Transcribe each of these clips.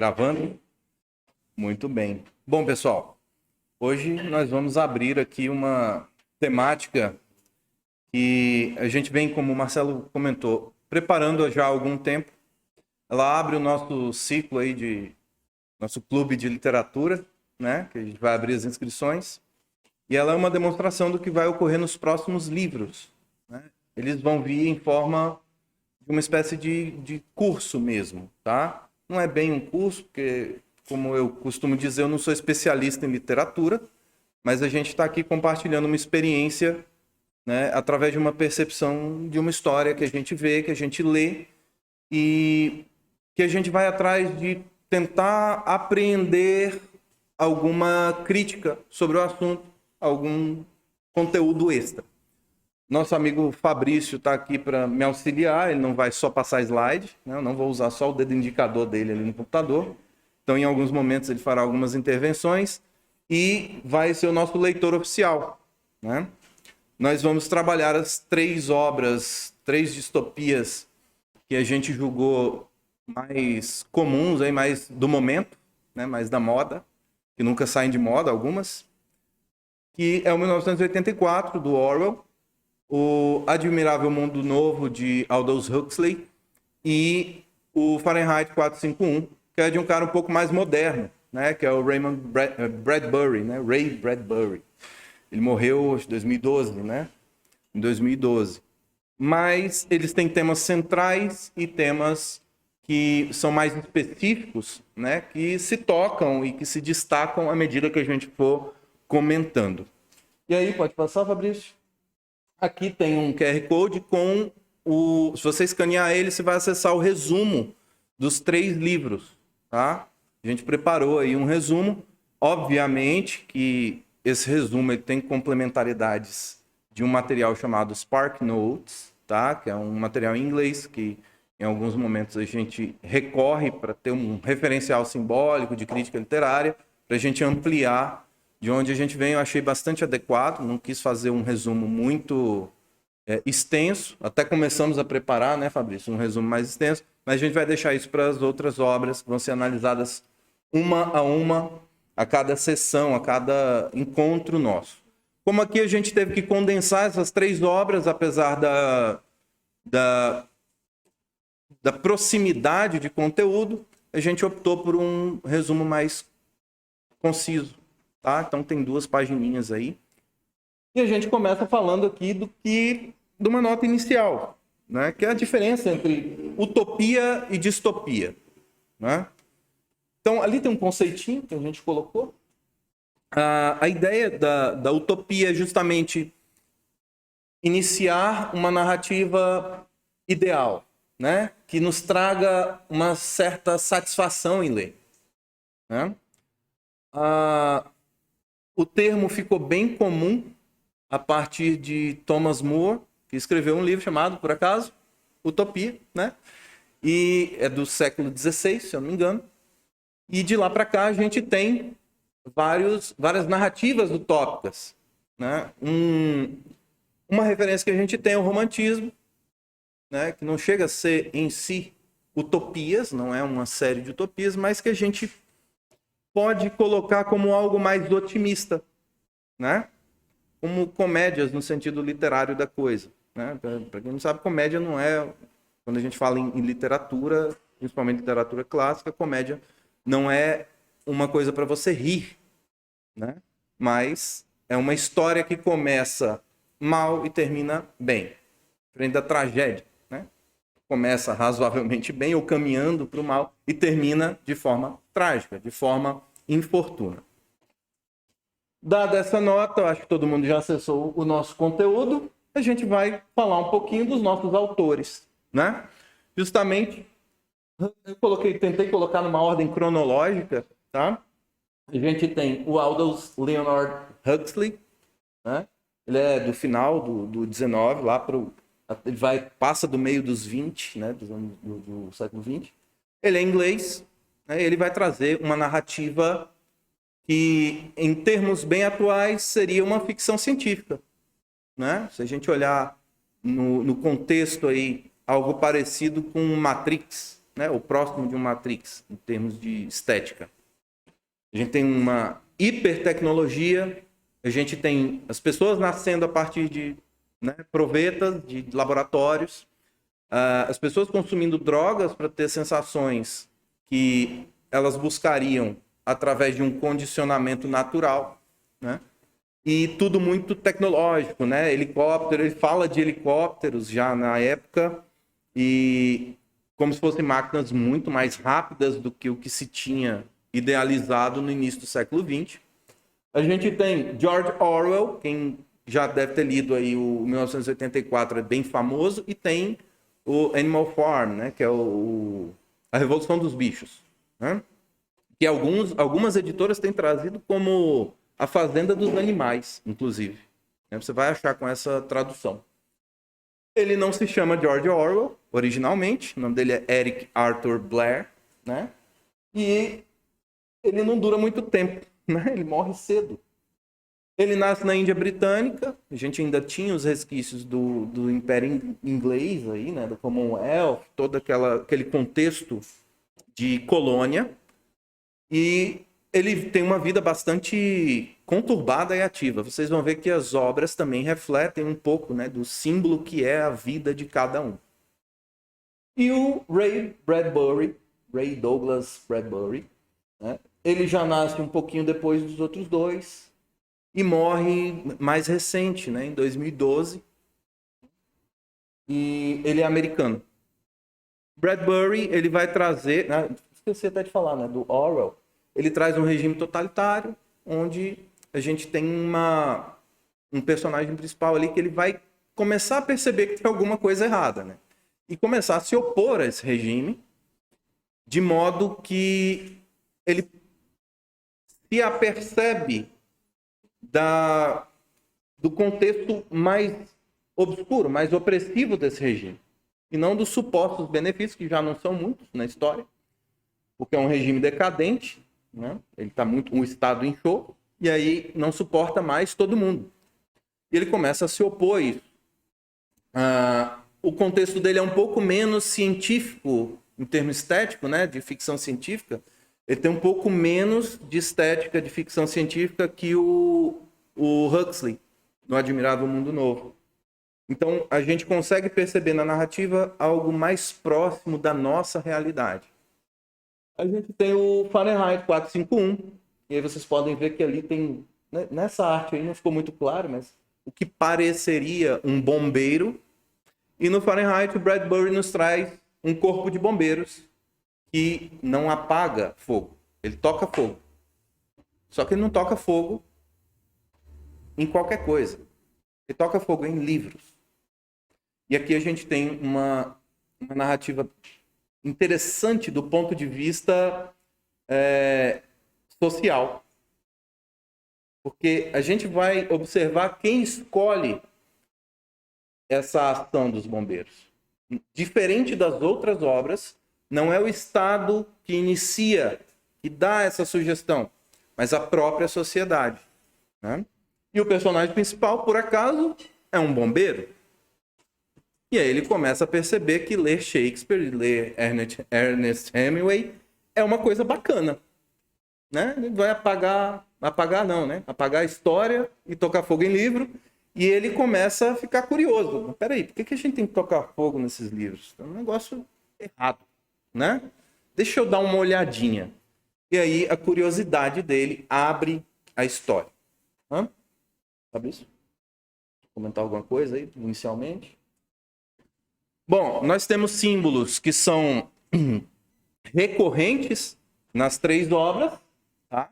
Gravando? Muito bem. Bom, pessoal, hoje nós vamos abrir aqui uma temática que a gente vem, como o Marcelo comentou, preparando já há algum tempo. Ela abre o nosso ciclo aí nosso clube de literatura, né? Que a gente vai abrir as inscrições. E ela é uma demonstração do que vai ocorrer nos próximos livros, né? Eles vão vir em forma de uma espécie de curso mesmo, tá? Não é bem um curso, porque, como eu costumo dizer, eu não sou especialista em literatura, mas a gente está aqui compartilhando uma experiência, né, através de uma percepção de uma história que a gente vê, que a gente lê e que a gente vai atrás de tentar apreender alguma crítica sobre o assunto, algum conteúdo extra. Nosso amigo Fabrício está aqui para me auxiliar, ele não vai só passar slide, né? Eu não vou usar só o dedo indicador dele ali no computador. Então, em alguns momentos, ele fará algumas intervenções e vai ser o nosso leitor oficial, né? Nós vamos trabalhar as 3 obras, 3 distopias que a gente julgou mais comuns, aí, mais do momento, né? Mais da moda, que nunca saem de moda, algumas, que é o 1984, do Orwell, o Admirável Mundo Novo, de Aldous Huxley, e o Fahrenheit 451, que é de um cara um pouco mais moderno, né? Que é o Raymond Bradbury, né? Ray Bradbury. Ele morreu em 2012, né? Em 2012. Mas eles têm temas centrais e temas que são mais específicos, né? Que se tocam e que se destacam à medida que a gente for comentando. E aí, pode passar, Fabrício? Aqui tem um QR Code com se você escanear ele, você vai acessar o resumo dos 3 livros, tá? A gente preparou aí um resumo. Obviamente que esse resumo ele tem complementaridades de um material chamado Spark Notes, tá? Que é um material em inglês que em alguns momentos a gente recorre para ter um referencial simbólico de crítica literária, para a gente ampliar de onde a gente vem. Eu achei bastante adequado, não quis fazer um resumo muito extenso, até começamos a preparar, né, Fabrício, um resumo mais extenso, mas a gente vai deixar isso para as outras obras, que vão ser analisadas uma a cada sessão, a cada encontro nosso. Como aqui a gente teve que condensar essas 3 obras, apesar da proximidade de conteúdo, a gente optou por um resumo mais conciso, tá? Então tem 2 pagininhas aí. E a gente começa falando aqui de uma nota inicial, né? Que é a diferença entre utopia e distopia, né? Então, ali tem um conceitinho que a gente colocou. A ideia da utopia é justamente iniciar uma narrativa ideal, né? Que nos traga uma certa satisfação em ler, né? O termo ficou bem comum a partir de Thomas More, que escreveu um livro chamado, por acaso, Utopia, né? E é do século XVI, se eu não me engano. E de lá para cá a gente tem várias narrativas utópicas, né? Uma referência que a gente tem é o romantismo, né? Que não chega a ser em si utopias, não é uma série de utopias, mas que a gente pode colocar como algo mais otimista, né? Como comédias no sentido literário da coisa, né? Para quem não sabe, comédia não é, quando a gente fala em literatura, principalmente literatura clássica, comédia não é uma coisa para você rir, né? Mas é uma história que começa mal e termina bem, frente da tragédia, né? Começa razoavelmente bem ou caminhando para o mal e termina de forma trágica, de forma infortuna. Dada essa nota, eu acho que todo mundo já acessou o nosso conteúdo, a gente vai falar um pouquinho dos nossos autores, né? Justamente, eu tentei colocar numa ordem cronológica, tá? A gente tem o Aldous Leonard Huxley, né? Ele é do final do 19, ele passa do meio dos 20, né? Do século 20. Ele é inglês, né? Ele vai trazer uma narrativa que, em termos bem atuais, seria uma ficção científica, né? Se a gente olhar no contexto aí, algo parecido com Matrix, né, ou próximo de um Matrix, em termos de estética. A gente tem uma hipertecnologia, a gente tem as pessoas nascendo a partir de, né, provetas, de laboratórios, as pessoas consumindo drogas para ter sensações que elas buscariam através de um condicionamento natural, né? E tudo muito tecnológico, né? Helicóptero, ele fala de helicópteros já na época, e como se fossem máquinas muito mais rápidas do que o que se tinha idealizado no início do século XX. A gente tem George Orwell, quem já deve ter lido aí o 1984, é bem famoso, e tem o Animal Farm, né? Que é a Revolução dos Bichos, né? Que algumas editoras têm trazido como A Fazenda dos Animais, inclusive. Você vai achar com essa tradução. Ele não se chama George Orwell, originalmente. O nome dele é Eric Arthur Blair, né? E ele não dura muito tempo, né? Ele morre cedo. Ele nasce na Índia Britânica. A gente ainda tinha os resquícios do Império Inglês aí, né? Do Commonwealth, todo aquele contexto de colônia. E ele tem uma vida bastante conturbada e ativa. Vocês vão ver que as obras também refletem um pouco, né, do símbolo que é a vida de cada um. E o Ray Douglas Bradbury, né, ele já nasce um pouquinho depois dos outros dois e morre mais recente, né, em 2012. E ele é americano. Bradbury, ele vai trazer, né, esqueci até de falar, né, do Orwell. Ele traz um regime totalitário, onde a gente tem um personagem principal ali que ele vai começar a perceber que tem alguma coisa errada, né? E começar a se opor a esse regime, de modo que ele se apercebe do contexto mais obscuro, mais opressivo desse regime, e não dos supostos benefícios, que já não são muitos na história, porque é um regime decadente, né? Ele está muito um estado em show, e aí não suporta mais todo mundo. E ele começa a se opor a isso. O contexto dele é um pouco menos científico, em termos estético, né? De ficção científica. Ele tem um pouco menos de estética de ficção científica que o Huxley, no Admirável Mundo Novo. Então, a gente consegue perceber na narrativa algo mais próximo da nossa realidade. A gente tem o Fahrenheit 451, e aí vocês podem ver que ali tem, né, nessa arte aí não ficou muito claro, mas o que pareceria um bombeiro. E no Fahrenheit, o Bradbury nos traz um corpo de bombeiros que não apaga fogo. Ele toca fogo. Só que ele não toca fogo em qualquer coisa. Ele toca fogo em livros. E aqui a gente tem uma narrativa interessante do ponto de vista social. Porque a gente vai observar quem escolhe essa ação dos bombeiros. Diferente das outras obras, não é o Estado que inicia, que dá essa sugestão, mas a própria sociedade, né? E o personagem principal, por acaso, é um bombeiro. E aí ele começa a perceber que ler Shakespeare, ler Ernest Hemingway é uma coisa bacana, né? Ele vai apagar não, né? Apagar a história e tocar fogo em livro. E ele começa a ficar curioso. Peraí, por que a gente tem que tocar fogo nesses livros? É um negócio errado, né? Deixa eu dar uma olhadinha. E aí a curiosidade dele abre a história. Sabe isso? Comentar alguma coisa aí, inicialmente? Bom, nós temos símbolos que são recorrentes nas três obras, tá?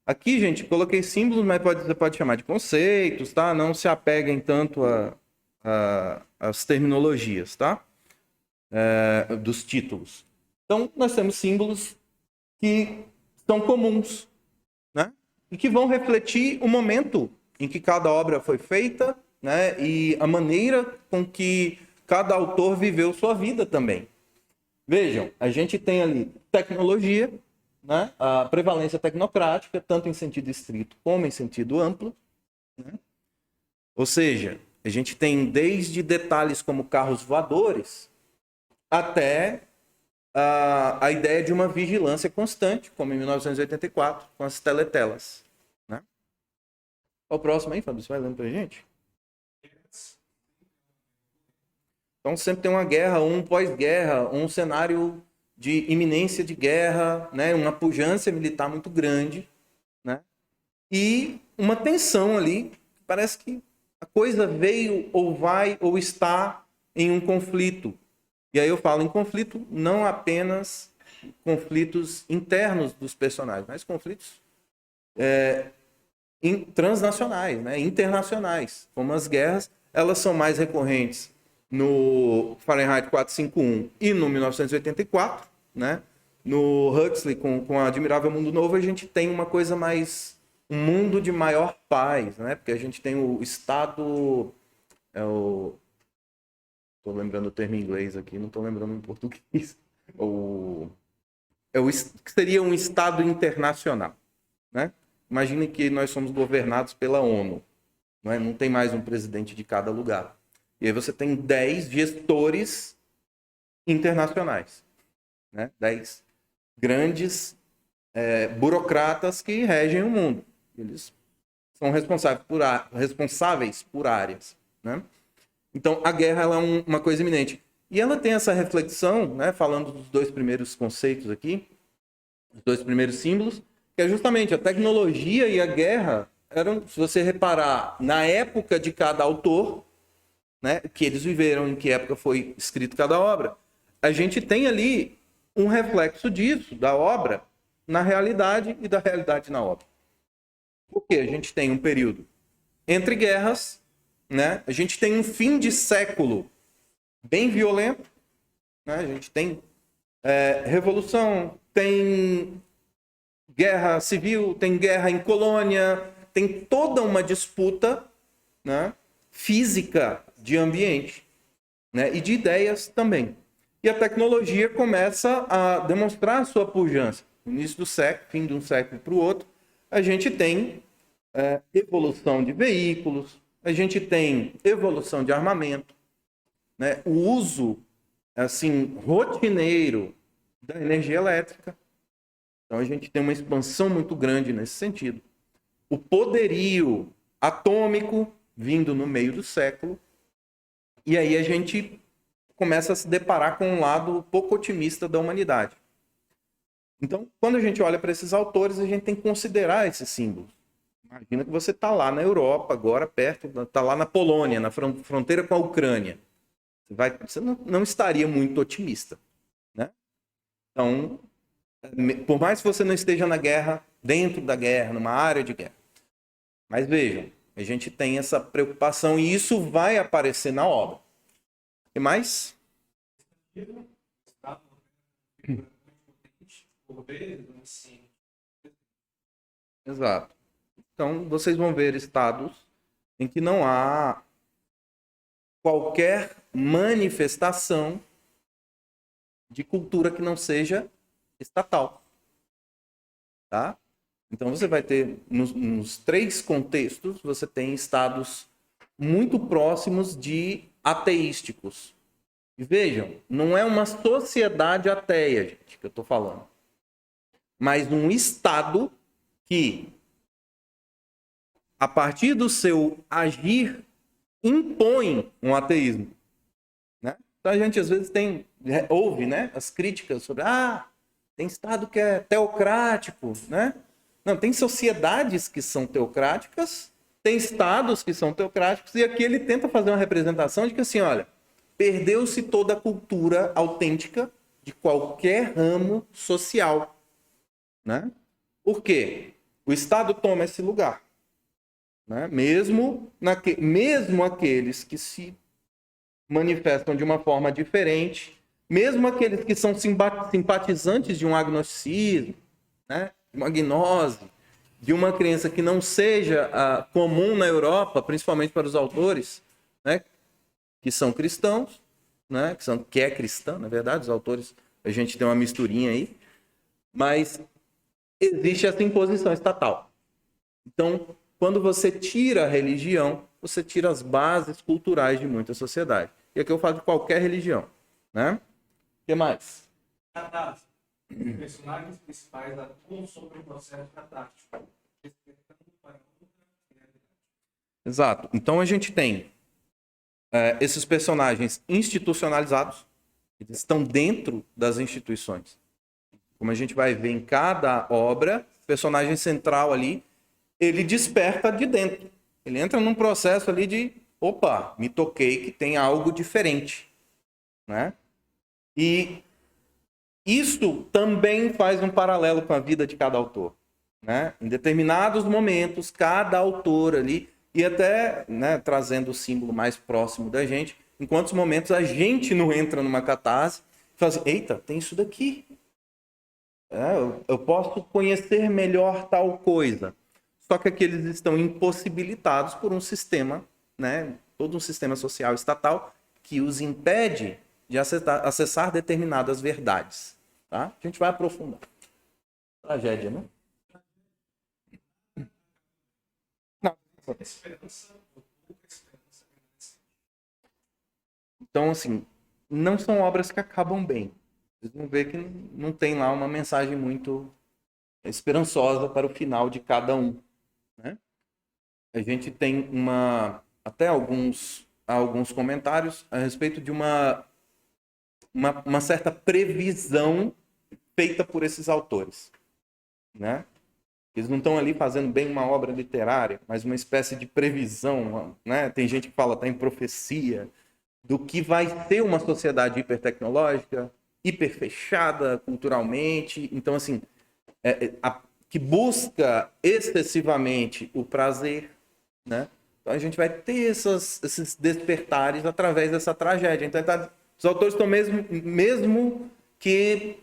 Aqui, gente, coloquei símbolos, mas você pode chamar de conceitos, tá? Não se apeguem tanto às terminologias, tá? Dos títulos. Então, nós temos símbolos que são comuns, né? E que vão refletir o momento em que cada obra foi feita, né? E a maneira com que cada autor viveu sua vida também. Vejam, a gente tem ali tecnologia, né? A prevalência tecnocrática, tanto em sentido estrito como em sentido amplo, né? Ou seja, a gente tem desde detalhes como carros voadores até a ideia de uma vigilância constante, como em 1984, com as teletelas. Né? Qual o próximo aí, Fábio? Você vai lendo pra gente? Então sempre tem uma guerra, um pós-guerra, um cenário de iminência de guerra, né? Uma pujança militar muito grande, né? E uma tensão ali, parece que a coisa veio ou vai ou está em um conflito. E aí eu falo em conflito não apenas conflitos internos dos personagens, mas conflitos transnacionais, né? Internacionais, como as guerras, elas são mais recorrentes no Fahrenheit 451 e no 1984, né? No Huxley, com a Admirável Mundo Novo, a gente tem uma coisa mais... um mundo de maior paz, né? Porque a gente tem o Estado... Estou lembrando o termo em inglês aqui, não estou lembrando em português. Que seria um Estado internacional, né? Imagine que nós somos governados pela ONU, não é? Não tem mais um presidente de cada lugar. E aí você tem 10 gestores internacionais, né? 10 grandes burocratas que regem o mundo. Eles são responsáveis por áreas, né? Então, a guerra ela é uma coisa iminente. E ela tem essa reflexão, né, falando dos dois primeiros conceitos aqui, os dois primeiros símbolos, que é justamente a tecnologia e a guerra eram, se você reparar, na época de cada autor, né, que eles viveram, em que época foi escrito cada obra, a gente tem ali um reflexo disso, da obra, na realidade e da realidade na obra. Porque a gente tem um período entre guerras, né? A gente tem um fim de século bem violento, né? A gente tem revolução, tem guerra civil, tem guerra em colônia, tem toda uma disputa, né, física de ambiente, né, e de ideias também. E a tecnologia começa a demonstrar a sua pujança. No início do século, fim de um século para o outro, a gente tem evolução de veículos, a gente tem evolução de armamento, né, o uso assim rotineiro da energia elétrica. Então a gente tem uma expansão muito grande nesse sentido. O poderio atômico vindo no meio do século. E aí a gente começa a se deparar com um lado pouco otimista da humanidade. Então, quando a gente olha para esses autores, a gente tem que considerar esses símbolos. Imagina que você está lá na Europa, agora perto, está lá na Polônia, na fronteira com a Ucrânia. Você não estaria muito otimista, né? Então, por mais que você não esteja na guerra, dentro da guerra, numa área de guerra. Mas vejam, a gente tem essa preocupação e isso vai aparecer na obra. E mais? Exato. Então, vocês vão ver estados em que não há qualquer manifestação de cultura que não seja estatal. Tá? Então, você vai ter, nos três contextos, você tem estados muito próximos de ateísticos. E vejam, não é uma sociedade ateia, gente, que eu estou falando. Mas um estado que, a partir do seu agir, impõe um ateísmo. Né? Então a gente às vezes ouve, né, as críticas sobre tem estado que é teocrático, né? Não, tem sociedades que são teocráticas, tem estados que são teocráticos, e aqui ele tenta fazer uma representação de que assim, olha, perdeu-se toda a cultura autêntica de qualquer ramo social. Né? Por quê? O Estado toma esse lugar. Né? Mesmo aqueles que se manifestam de uma forma diferente, mesmo aqueles que são simpatizantes de um agnosticismo, né? De uma gnose, de uma crença que não seja comum na Europa, principalmente para os autores, né? Que são cristãos, né? Que é cristã, na verdade, os autores, a gente tem uma misturinha aí, mas existe essa imposição estatal. Então, quando você tira a religião, você tira as bases culturais de muita sociedade. E aqui eu falo de qualquer religião, né? O que mais? Catarse. Os personagens principais atuam sobre o processo catártico, despertando para outra realidade. Exato. Então a gente tem esses personagens institucionalizados, eles estão dentro das instituições. Como a gente vai ver em cada obra, o personagem central ali, ele desperta de dentro. Ele entra num processo ali de, opa, me toquei que tem algo diferente, né? E isso também faz um paralelo com a vida de cada autor, né? Em determinados momentos, cada autor ali, e até, né, trazendo o símbolo mais próximo da gente, em quantos momentos a gente não entra numa catarse e fala assim, eita, tem isso daqui. Eu posso conhecer melhor tal coisa. Só que aqui eles estão impossibilitados por um sistema, né, todo um sistema social estatal que os impede de acessar determinadas verdades. Tá? A gente vai aprofundar. Tragédia, né? Não. Então, assim, não são obras que acabam bem. Vocês vão ver que não tem lá uma mensagem muito esperançosa para o final de cada um, né? A gente tem até alguns comentários a respeito de uma certa previsão feita por esses autores, né? Eles não estão ali fazendo bem uma obra literária, mas uma espécie de previsão, né? Tem gente que fala, está em profecia, do que vai ser uma sociedade hipertecnológica, hiperfechada culturalmente. Então, assim, que busca excessivamente o prazer, né? Então a gente vai ter esses despertares através dessa tragédia. Então os autores estão mesmo que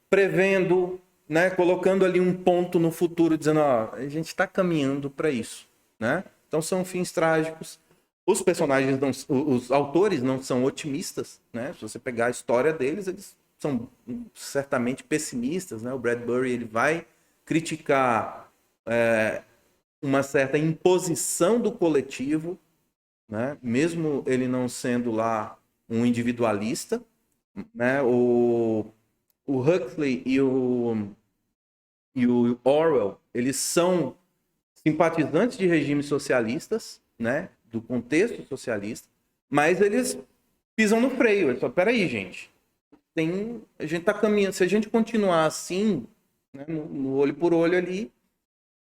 prevendo, né, colocando ali um ponto no futuro, dizendo, ó, a gente está caminhando para isso, né? Então são fins trágicos. Os personagens, os autores não são otimistas, né? Se você pegar a história deles, eles são certamente pessimistas, né? O Bradbury ele vai criticar uma certa imposição do coletivo, né? Mesmo ele não sendo lá um individualista, né? O Huxley e o Orwell, eles são simpatizantes de regimes socialistas, né? Do contexto socialista, mas eles pisam no freio. Eles falam, peraí, gente, a gente está caminhando, se a gente continuar assim, né, no olho por olho ali,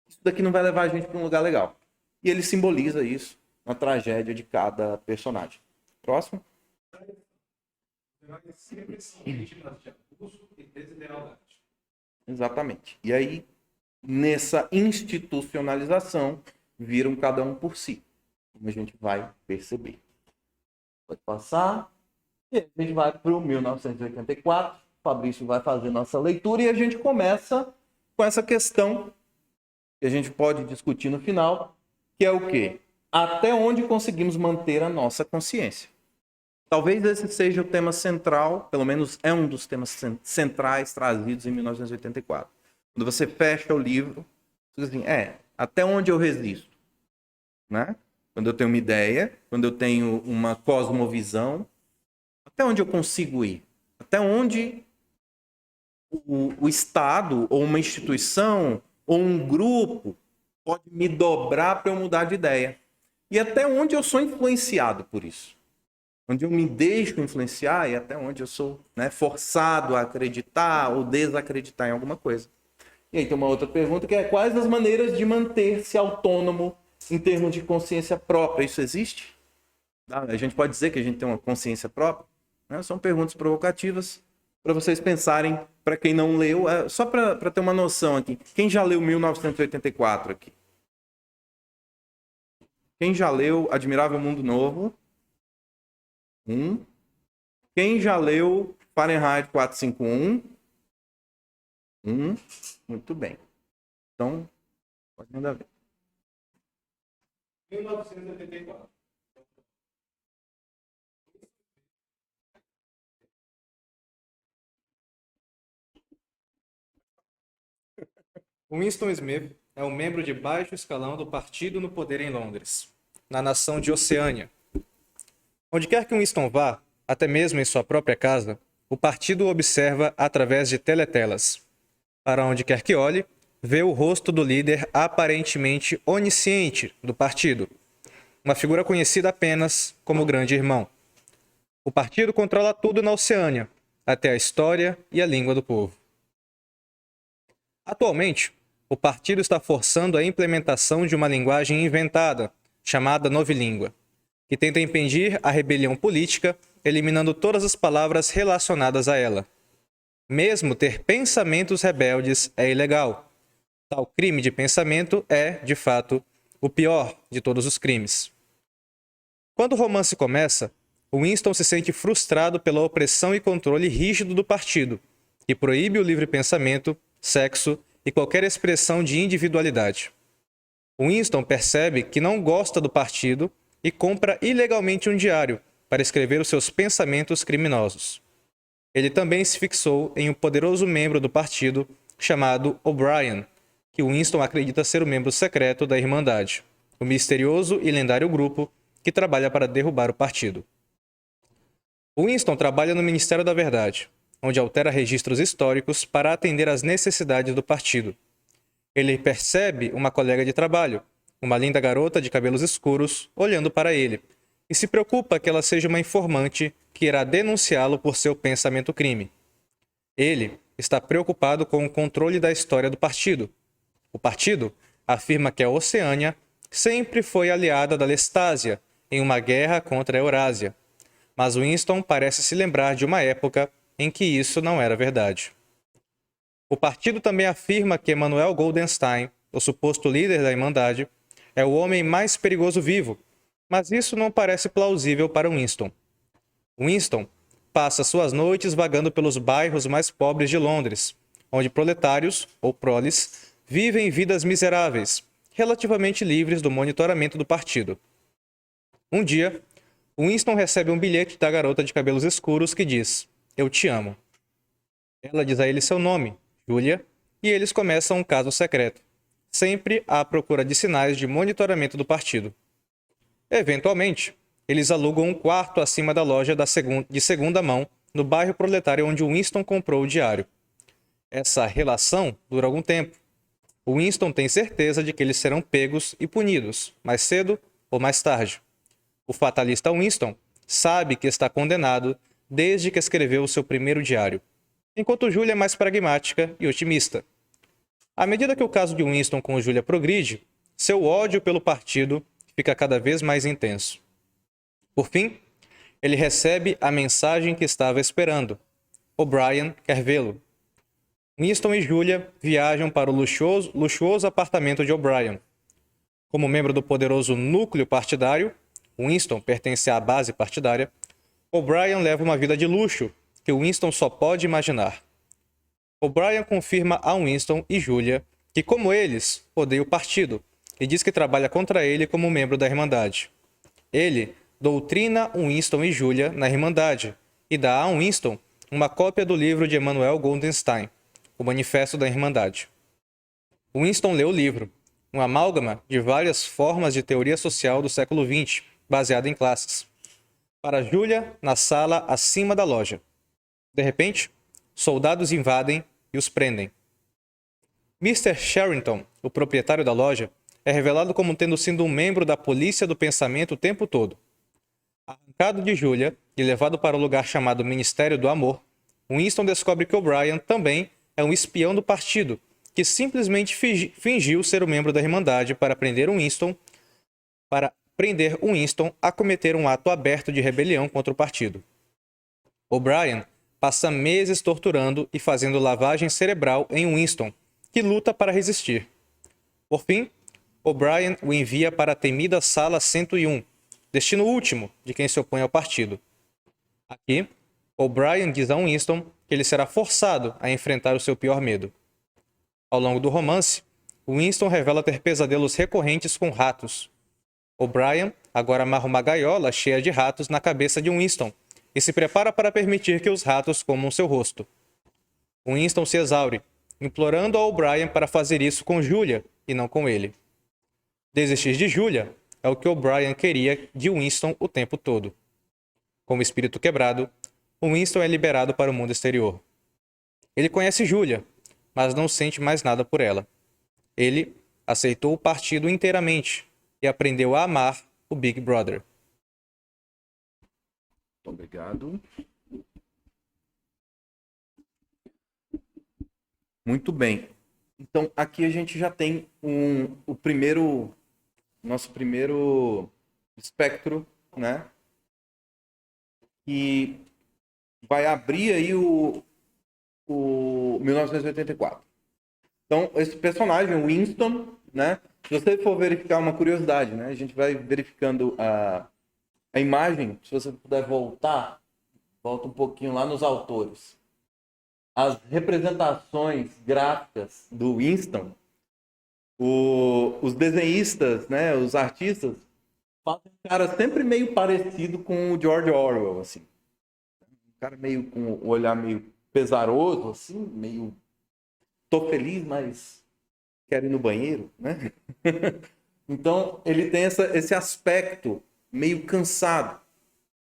isso daqui não vai levar a gente para um lugar legal. E ele simboliza isso na tragédia de cada personagem. Próximo. Sempre são vítimas de abuso e deslealdade. Exatamente. E aí, nessa institucionalização, viram cada um por si, como a gente vai perceber. Pode passar. E a gente vai para o 1984. O Fabrício vai fazer nossa leitura e a gente começa com essa questão que a gente pode discutir no final, que é o quê? Até onde conseguimos manter a nossa consciência? Talvez esse seja o tema central, pelo menos é um dos temas centrais trazidos em 1984. Quando você fecha o livro, você diz assim, até onde eu resisto? Né? Quando eu tenho uma ideia, quando eu tenho uma cosmovisão, até onde eu consigo ir? Até onde o Estado, ou uma instituição, ou um grupo pode me dobrar para eu mudar de ideia? E até onde eu sou influenciado por isso? Onde eu me deixo influenciar e até onde eu sou, né, forçado a acreditar ou desacreditar em alguma coisa. E aí tem uma outra pergunta que é quais as maneiras de manter-se autônomo em termos de consciência própria? Isso existe? A gente pode dizer que a gente tem uma consciência própria? Né? São perguntas provocativas para vocês pensarem, para quem não leu, só para ter uma noção aqui. Quem já leu 1984 aqui? Quem já leu Admirável Mundo Novo? Quem já leu Fahrenheit 451? Muito bem. Então, pode mandar ver. 1984. Winston Smith é um membro de baixo escalão do partido no poder em Londres, na nação de Oceânia. Onde quer que Winston vá, até mesmo em sua própria casa, o partido o observa através de teletelas. Para onde quer que olhe, vê o rosto do líder aparentemente onisciente do partido, uma figura conhecida apenas como Grande Irmão. O partido controla tudo na Oceânia, até a história e a língua do povo. Atualmente, o partido está forçando a implementação de uma linguagem inventada, chamada novilíngua, que tenta impedir a rebelião política, eliminando todas as palavras relacionadas a ela. Mesmo ter pensamentos rebeldes é ilegal. Tal crime de pensamento é, de fato, o pior de todos os crimes. Quando o romance começa, Winston se sente frustrado pela opressão e controle rígido do partido, que proíbe o livre pensamento, sexo e qualquer expressão de individualidade. Winston percebe que não gosta do partido e compra ilegalmente um diário para escrever os seus pensamentos criminosos. Ele também se fixou em um poderoso membro do partido chamado O'Brien, que Winston acredita ser o membro secreto da Irmandade, o misterioso e lendário grupo que trabalha para derrubar o partido. Winston trabalha no Ministério da Verdade, onde altera registros históricos para atender às necessidades do partido. Ele percebe uma colega de trabalho, uma linda garota de cabelos escuros, olhando para ele, e se preocupa que ela seja uma informante que irá denunciá-lo por seu pensamento-crime. Ele está preocupado com o controle da história do partido. O partido afirma que a Oceânia sempre foi aliada da Lestásia em uma guerra contra a Eurásia, mas Winston parece se lembrar de uma época em que isso não era verdade. O partido também afirma que Emanuel Goldenstein, o suposto líder da Irmandade, é o homem mais perigoso vivo, mas isso não parece plausível para Winston. Winston passa suas noites vagando pelos bairros mais pobres de Londres, onde proletários, ou proles, vivem vidas miseráveis, relativamente livres do monitoramento do partido. Um dia, Winston recebe um bilhete da garota de cabelos escuros que diz: "Eu te amo." Ela diz a ele seu nome, Julia, e eles começam um caso secreto, sempre à procura de sinais de monitoramento do partido. Eventualmente, eles alugam um quarto acima da loja de segunda mão no bairro proletário onde Winston comprou o diário. Essa relação dura algum tempo. Winston tem certeza de que eles serão pegos e punidos, mais cedo ou mais tarde. O fatalista Winston sabe que está condenado desde que escreveu o seu primeiro diário, enquanto Julia é mais pragmática e otimista. À medida que o caso de Winston com Julia progride, seu ódio pelo partido fica cada vez mais intenso. Por fim, ele recebe a mensagem que estava esperando. O'Brien quer vê-lo. Winston e Julia viajam para o luxuoso apartamento de O'Brien. Como membro do poderoso núcleo partidário, Winston pertence à base partidária, O'Brien leva uma vida de luxo que Winston só pode imaginar. O'Brien confirma a Winston e Julia que, como eles, odeia o partido e diz que trabalha contra ele como membro da Irmandade. Ele doutrina Winston e Julia na Irmandade e dá a Winston uma cópia do livro de Emanuel Goldenstein, o Manifesto da Irmandade. Winston lê o livro, um amálgama de várias formas de teoria social do século XX, baseada em classes. Para Julia, na sala acima da loja. De repente, soldados invadem e os prendem. Mr. Sherrington, o proprietário da loja, é revelado como tendo sido um membro da polícia do pensamento o tempo todo. Arrancado de Julia e levado para o lugar chamado Ministério do Amor, Winston descobre que O'Brien também é um espião do partido, que simplesmente fingiu ser um membro da Irmandade para prender Winston a cometer um ato aberto de rebelião contra o partido. O'Brien passa meses torturando e fazendo lavagem cerebral em Winston, que luta para resistir. Por fim, O'Brien o envia para a temida Sala 101, destino último de quem se opõe ao partido. Aqui, O'Brien diz a Winston que ele será forçado a enfrentar o seu pior medo. Ao longo do romance, Winston revela ter pesadelos recorrentes com ratos. O'Brien agora amarra uma gaiola cheia de ratos na cabeça de Winston e se prepara para permitir que os ratos comam seu rosto. Winston se exaure, implorando a O'Brien para fazer isso com Julia e não com ele. Desistir de Julia é o que O'Brien queria de Winston o tempo todo. Com o espírito quebrado, o Winston é liberado para o mundo exterior. Ele conhece Julia, mas não sente mais nada por ela. Ele aceitou o partido inteiramente e aprendeu a amar o Big Brother. Muito obrigado. Muito bem. Então, aqui a gente já tem nosso primeiro espectro, né? Que vai abrir aí o 1984. Então, esse personagem, o Winston, né? Se você for verificar uma curiosidade, né? A gente vai verificando a imagem. Se você puder volta um pouquinho lá nos autores. As representações gráficas do Winston, os desenhistas, né? Os artistas, fazem um cara sempre meio parecido com o George Orwell, assim. Um cara meio com o olhar meio pesaroso, assim, meio... Tô feliz, mas quero ir no banheiro, né? Então, ele tem esse aspecto meio cansado.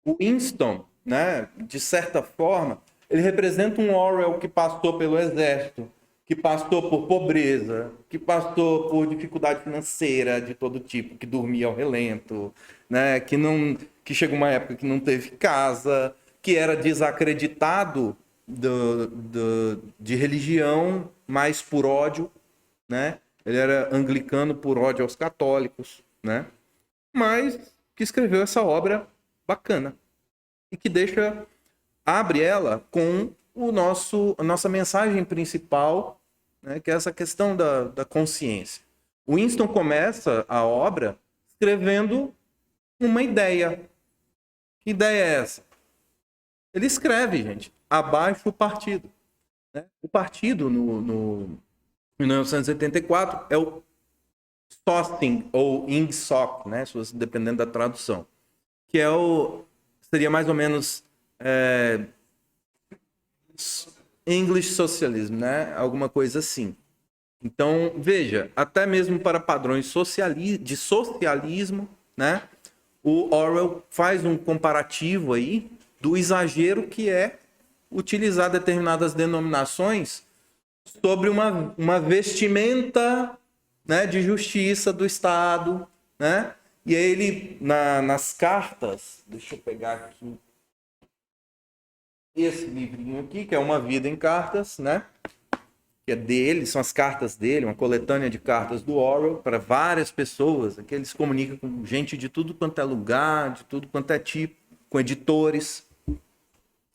O Winston, né, de certa forma, ele representa um Orwell que passou pelo exército, que passou por pobreza, que passou por dificuldade financeira de todo tipo, que dormia ao relento, né, que chegou uma época que não teve casa, que era desacreditado de religião, mas por ódio, né? Ele era anglicano por ódio aos católicos, né? Mas que escreveu essa obra bacana e que abre ela com a nossa mensagem principal, né? Que é essa questão da consciência. Winston começa a obra escrevendo uma ideia. Que ideia é essa? Ele escreve, gente, abaixo o partido. Né? O partido, no 1984, é o Sosting, ou Ingsoc, né? Dependendo da tradução. Que seria mais ou menos English Socialism, né? Alguma coisa assim. Então, veja, até mesmo para padrões de socialismo, né? O Orwell faz um comparativo aí do exagero que é utilizar determinadas denominações sobre uma vestimenta, né, de justiça do Estado, né? E aí ele, nas cartas, deixa eu pegar aqui esse livrinho aqui, que é Uma Vida em Cartas, né? Que é dele, são as cartas dele, uma coletânea de cartas do Orwell para várias pessoas. Aqui ele se comunica com gente de tudo quanto é lugar, de tudo quanto é tipo, com editores.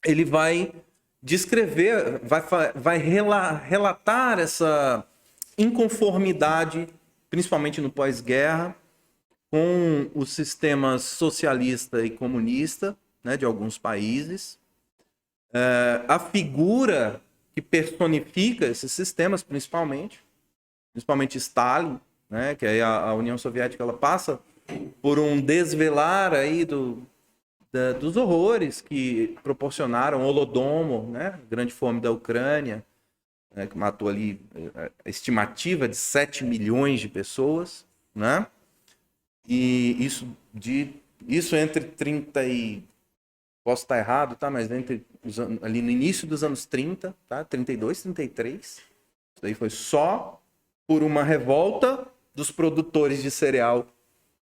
Ele vai descrever, vai relatar essa inconformidade, principalmente no pós-guerra, com os sistemas socialista e comunista, né, de alguns países. A figura que personifica esses sistemas, principalmente Stalin, né, que aí a União Soviética ela passa por um desvelar aí dos horrores que proporcionaram o Holodomor, né, a grande fome da Ucrânia, né, que matou ali a estimativa de 7 milhões de pessoas, né? E isso entre 30 e... Posso estar errado, tá? Mas ali no início dos anos 30, tá? 32, 33. Isso daí foi só por uma revolta dos produtores de cereal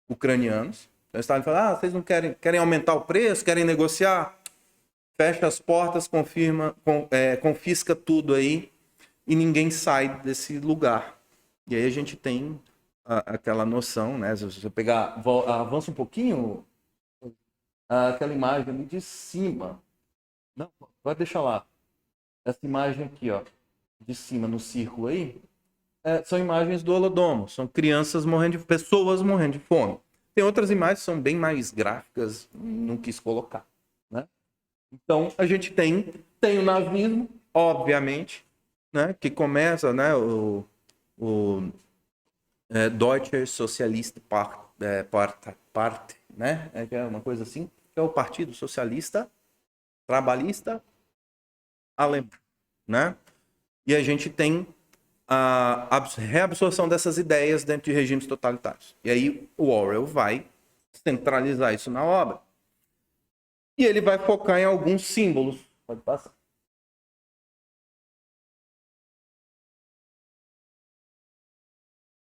ucranianos. Então, Stalin fala, vocês não querem aumentar o preço, querem negociar? Fecha as portas, confisca tudo aí e ninguém sai desse lugar. E aí a gente tem aquela noção, né? Se você pegar, avança um pouquinho, aquela imagem ali de cima. Não, vai deixar lá. Essa imagem aqui, ó, de cima no círculo aí, são imagens do Holodomor. São pessoas morrendo de fome. Tem outras imagens que são bem mais gráficas, não quis colocar, né? Então, a gente tem o nazismo, obviamente, né, que começa, né, o Deutsche Sozialistische Partei, né, que é uma coisa assim, que é o Partido Socialista Trabalhista Alemão, né? E a gente tem a reabsorção dessas ideias dentro de regimes totalitários. E aí o Orwell vai centralizar isso na obra. E ele vai focar em alguns símbolos. Pode passar.